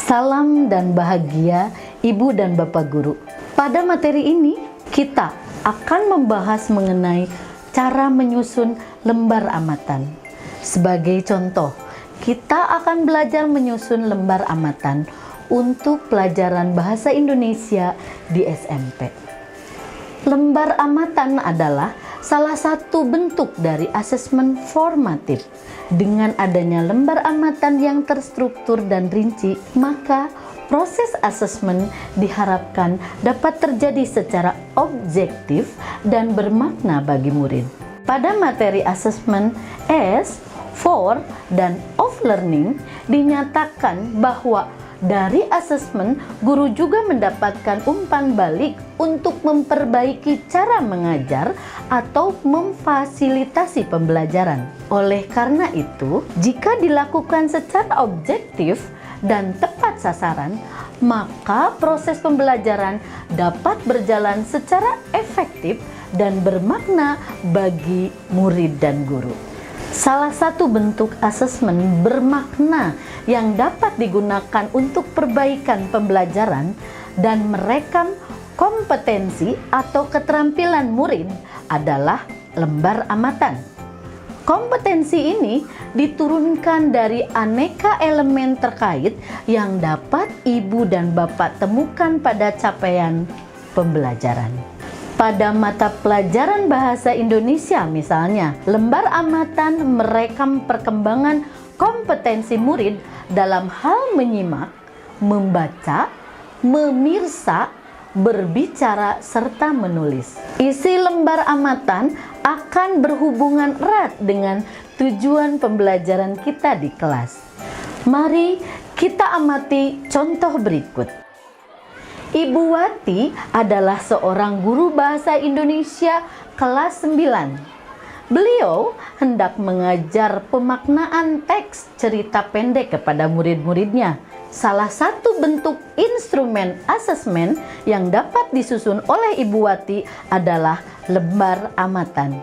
Salam dan bahagia Ibu dan Bapak Guru. Pada materi ini kita akan membahas mengenai cara menyusun lembar amatan. Sebagai contoh, kita akan belajar menyusun lembar amatan untuk pelajaran bahasa Indonesia di SMP. Lembar amatan adalah salah satu bentuk dari asesmen formatif. Dengan adanya lembar amatan yang terstruktur dan rinci, maka proses asesmen diharapkan dapat terjadi secara objektif dan bermakna bagi murid. Pada materi asesmen S, for, dan of learning dinyatakan bahwa dari asesmen, guru juga mendapatkan umpan balik untuk memperbaiki cara mengajar atau memfasilitasi pembelajaran. Oleh karena itu, jika dilakukan secara objektif dan tepat sasaran, maka proses pembelajaran dapat berjalan secara efektif dan bermakna bagi murid dan guru. Salah satu bentuk asesmen bermakna yang dapat digunakan untuk perbaikan pembelajaran dan merekam kompetensi atau keterampilan murid adalah lembar amatan. Kompetensi ini diturunkan dari aneka elemen terkait yang dapat Ibu dan Bapak temukan pada capaian pembelajaran. Pada mata pelajaran bahasa Indonesia misalnya, lembar amatan merekam perkembangan kompetensi murid dalam hal menyimak, membaca, memirsa, berbicara, serta menulis. Isi lembar amatan akan berhubungan erat dengan tujuan pembelajaran kita di kelas. Mari kita amati contoh berikut. Ibu Wati adalah seorang guru bahasa Indonesia kelas 9. Beliau hendak mengajar pemaknaan teks cerita pendek kepada murid-muridnya. Salah satu bentuk instrumen asesmen yang dapat disusun oleh Ibu Wati adalah lembar amatan.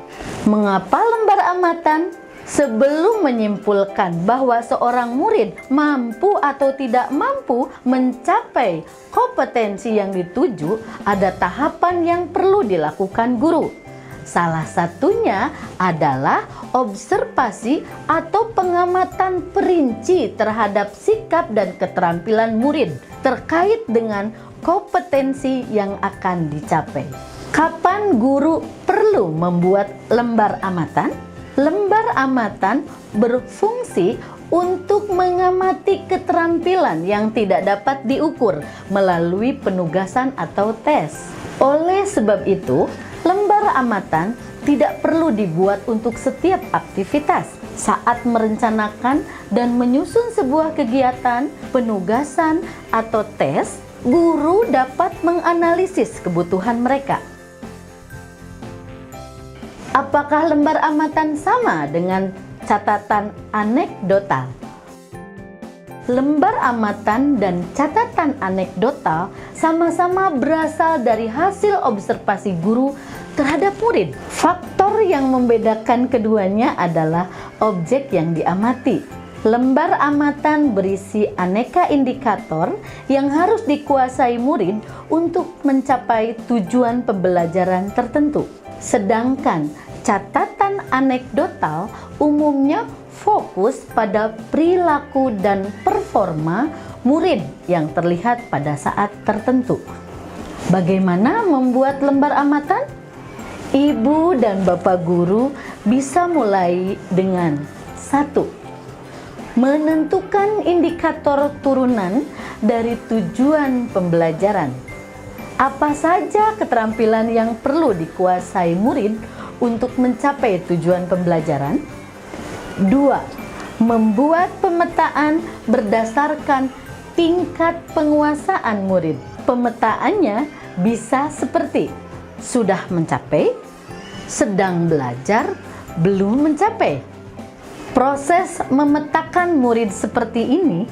Mengapa lembar amatan? Sebelum menyimpulkan bahwa seorang murid mampu atau tidak mampu mencapai kompetensi yang dituju, ada tahapan yang perlu dilakukan guru. Salah satunya adalah observasi atau pengamatan perinci terhadap sikap dan keterampilan murid terkait dengan kompetensi yang akan dicapai. Kapan guru perlu membuat lembar amatan? Lembar amatan berfungsi untuk mengamati keterampilan yang tidak dapat diukur melalui penugasan atau tes. Oleh sebab itu, lembar amatan tidak perlu dibuat untuk setiap aktivitas. Saat merencanakan dan menyusun sebuah kegiatan, penugasan, atau tes, guru dapat menganalisis kebutuhan mereka. Apakah lembar amatan sama dengan catatan anekdotal? Lembar amatan dan catatan anekdotal sama-sama berasal dari hasil observasi guru terhadap murid. Faktor yang membedakan keduanya adalah objek yang diamati. Lembar amatan berisi aneka indikator yang harus dikuasai murid untuk mencapai tujuan pembelajaran tertentu. Sedangkan catatan anekdotal umumnya fokus pada perilaku dan performa murid yang terlihat pada saat tertentu. Bagaimana membuat lembar amatan? Ibu dan Bapak guru bisa mulai dengan 1. Menentukan indikator turunan dari tujuan pembelajaran. Apa saja keterampilan yang perlu dikuasai murid untuk mencapai tujuan pembelajaran? 2. Membuat pemetaan berdasarkan tingkat penguasaan murid. Pemetaannya bisa seperti sudah mencapai, sedang belajar, belum mencapai. Proses memetakan murid seperti ini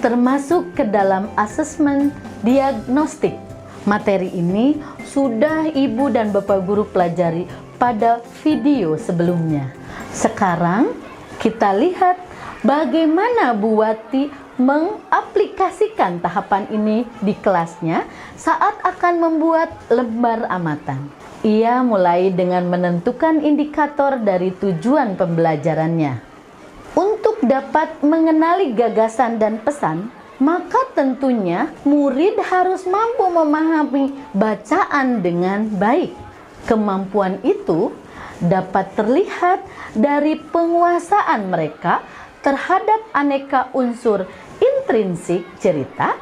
termasuk ke dalam asesmen diagnostik. Materi ini sudah Ibu dan Bapak guru pelajari pada video sebelumnya. Sekarang kita lihat bagaimana Bu Wati mengaplikasikan tahapan ini di kelasnya saat akan membuat lembar amatan. Ia mulai dengan menentukan indikator dari tujuan pembelajarannya. Untuk dapat mengenali gagasan dan pesan, maka tentunya murid harus mampu memahami bacaan dengan baik. Kemampuan itu dapat terlihat dari penguasaan mereka terhadap aneka unsur intrinsik cerita.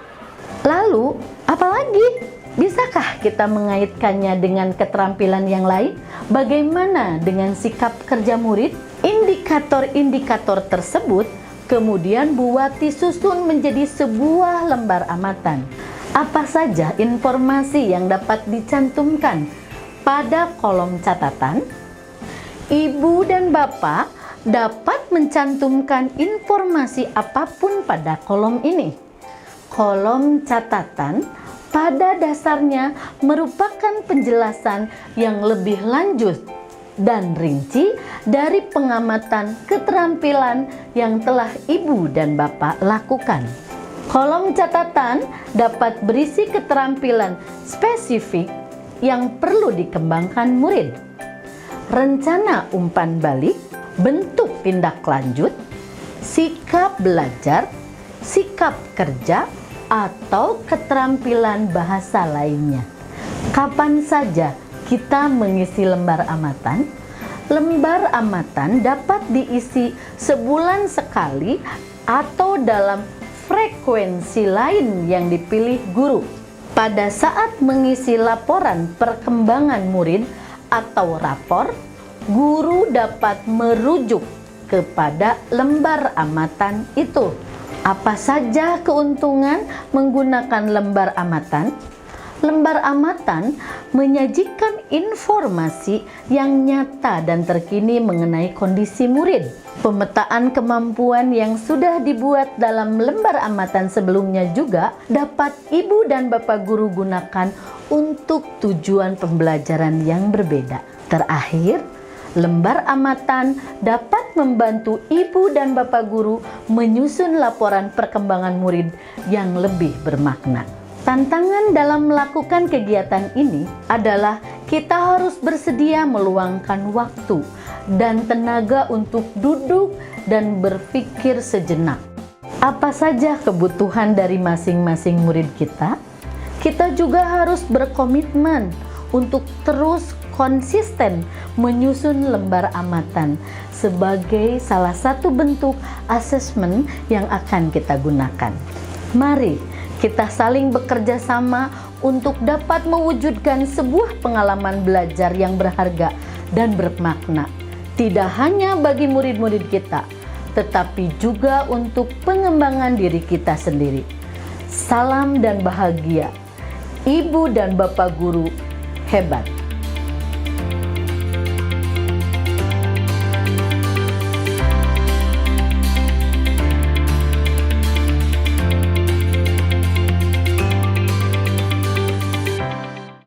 Lalu, apalagi? Bisakah kita mengaitkannya dengan keterampilan yang lain? Bagaimana dengan sikap kerja murid? Indikator-indikator tersebut kemudian Bu Wati susun menjadi sebuah lembar amatan. Apa saja informasi yang dapat dicantumkan pada kolom catatan? Ibu dan Bapak dapat mencantumkan informasi apapun pada kolom ini. Kolom catatan pada dasarnya merupakan penjelasan yang lebih lanjut dan rinci dari pengamatan keterampilan yang telah Ibu dan Bapak lakukan. Kolom catatan dapat berisi keterampilan spesifik yang perlu dikembangkan murid, rencana umpan balik, bentuk tindak lanjut, sikap belajar, sikap kerja, atau keterampilan bahasa lainnya. Kapan saja kita mengisi lembar amatan? Lembar amatan dapat diisi sebulan sekali atau dalam frekuensi lain yang dipilih guru. Pada saat mengisi laporan perkembangan murid atau rapor, guru dapat merujuk kepada lembar amatan itu. Apa saja keuntungan menggunakan lembar amatan? Lembar amatan menyajikan informasi yang nyata dan terkini mengenai kondisi murid. Pemetaan kemampuan yang sudah dibuat dalam lembar amatan sebelumnya juga dapat Ibu dan Bapak guru gunakan untuk tujuan pembelajaran yang berbeda. Terakhir, lembar amatan dapat membantu Ibu dan Bapak guru menyusun laporan perkembangan murid yang lebih bermakna. Tantangan dalam melakukan kegiatan ini adalah kita harus bersedia meluangkan waktu dan tenaga untuk duduk dan berpikir sejenak. Apa saja kebutuhan dari masing-masing murid kita? Kita juga harus berkomitmen untuk terus konsisten menyusun lembar amatan sebagai salah satu bentuk asesmen yang akan kita gunakan. Mari kita saling bekerja sama untuk dapat mewujudkan sebuah pengalaman belajar yang berharga dan bermakna, tidak hanya bagi murid-murid kita, tetapi juga untuk pengembangan diri kita sendiri. Salam dan bahagia, Ibu dan Bapak guru hebat.